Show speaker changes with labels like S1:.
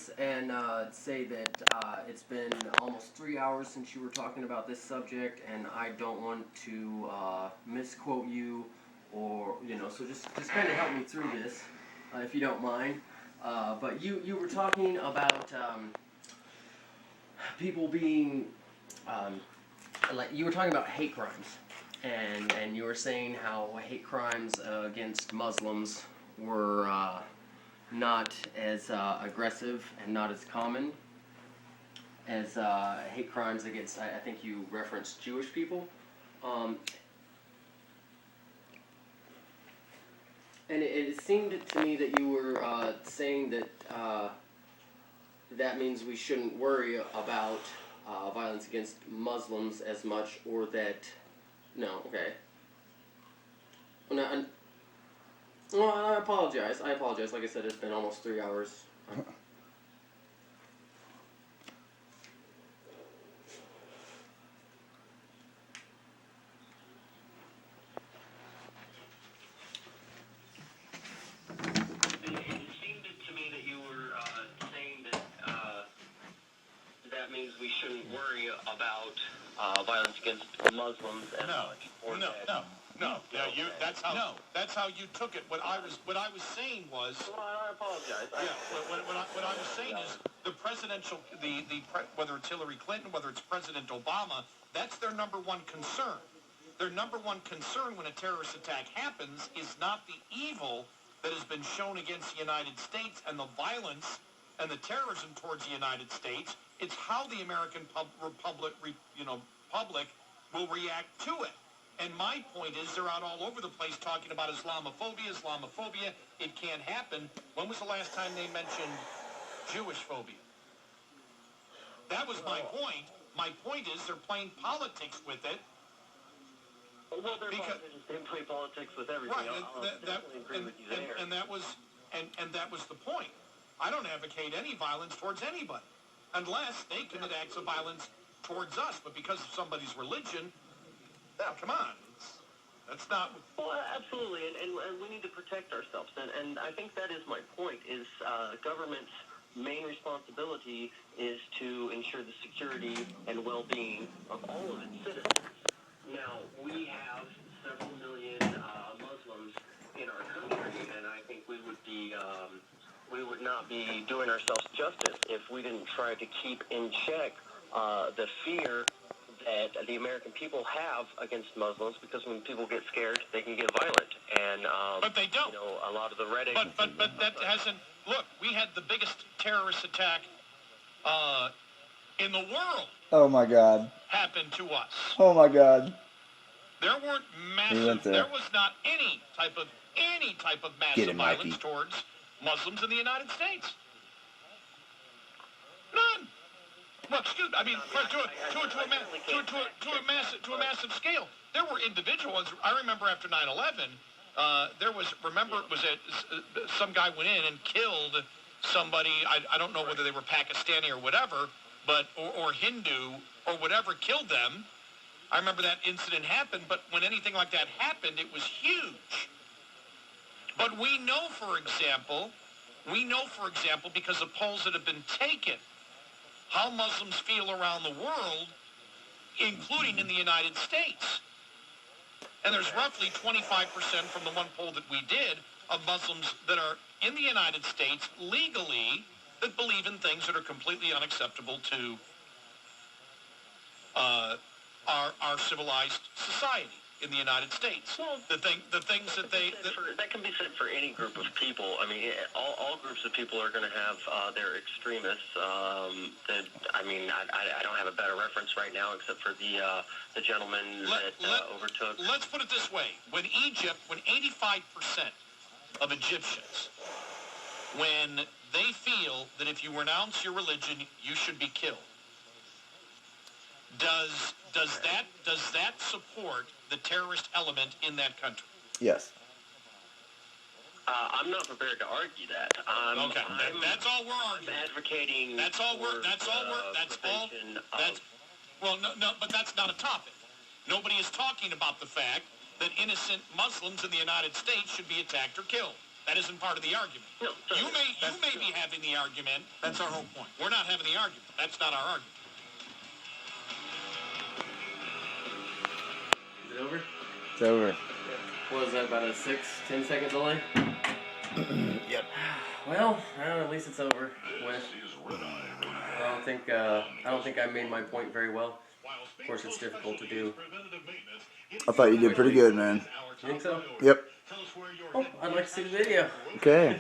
S1: pause and say that it's been almost 3 hours since you were talking about this subject, and I don't want to misquote you, or so just kind of help me through this, if you don't mind. But you were talking about people being like you were talking about hate crimes, and you were saying how hate crimes against Muslims were not as aggressive and not as common as hate crimes against, I think you referenced Jewish people. And it seemed to me that you were saying that that means we shouldn't worry about violence against Muslims as much, or that... No, okay. Well, I apologize. Like I said, it's been almost 3 hours.
S2: That means we shouldn't worry about violence against Muslims as much.
S3: No. That's how you took it. What I was saying was.
S2: Well, I apologize.
S3: What I was saying is the presidential, whether it's Hillary Clinton, whether it's President Obama, that's their number one concern. Their number one concern when a terrorist attack happens is not the evil that has been shown against the United States and the violence and the terrorism towards the United States. It's how the American public will react to it. And my point is, they're out all over the place talking about Islamophobia. It can't happen. When was the last time they mentioned Jewish phobia? That was my point. My point is, they're playing politics with it.
S2: Well, they play politics with everything.
S3: Right,
S2: I'll definitely agree with you there.
S3: And that was the point. I don't advocate any violence towards anybody, unless they commit acts of violence towards us. But because of somebody's religion, come on. That's not...
S2: Well, absolutely, and we need to protect ourselves. And I think that is my point, is government's main responsibility is to ensure the security and well-being of all of its citizens. Now, we have several million Muslims in our country, and I think we would not be doing ourselves justice if we didn't try to keep in check the fear that the American people have against Muslims, because when people get scared, they can get violent. And
S3: but they don't.
S2: A lot of the red.
S3: But that hasn't. Look, we had the biggest terrorist attack in the world.
S4: Oh my God.
S3: Happened to us.
S4: Oh my God.
S3: There weren't massive. There was not any type of massive violence towards Muslims in the United States. None. Well, excuse me. I mean, to a massive scale. There were individuals. I remember after 9/11, there was. Remember, it was some guy went in and killed somebody. I don't know whether they were Pakistani or whatever, but or Hindu or whatever killed them. I remember that incident happened. But when anything like that happened, it was huge. But we know, for example, because of polls that have been taken, how Muslims feel around the world, including in the United States. And there's roughly 25% from the one poll that we did of Muslims that are in the United States legally that believe in things that are completely unacceptable to our civilized society in the United States.
S2: Well,
S3: the things that
S2: that can be said for any group of people. I mean, all groups of people are going to have their extremists. I don't have a better reference right now except for the gentleman that overtook.
S3: Let's put it this way: when 85% of Egyptians, when they feel that if you renounce your religion, you should be killed. Does that support the terrorist element in that country?
S4: Yes.
S2: I'm not prepared to argue that.
S3: Okay, that's all we're arguing.
S2: I'm advocating.
S3: Well, no, but that's not a topic. Nobody is talking about the fact that innocent Muslims in the United States should be attacked or killed. That isn't part of the argument.
S2: No,
S3: You may be having the argument. That's our whole point. We're not having the argument. That's not our argument.
S1: Is it over?
S4: It's over.
S1: What was that, about a 6-10 second delay?
S4: Yep.
S1: Well, at least it's over with. I don't think I made my point very well. Of course, it's difficult to do.
S4: I thought you did pretty good, man.
S1: You think so?
S4: Yep.
S1: Oh, I'd like to see the video.
S4: Okay.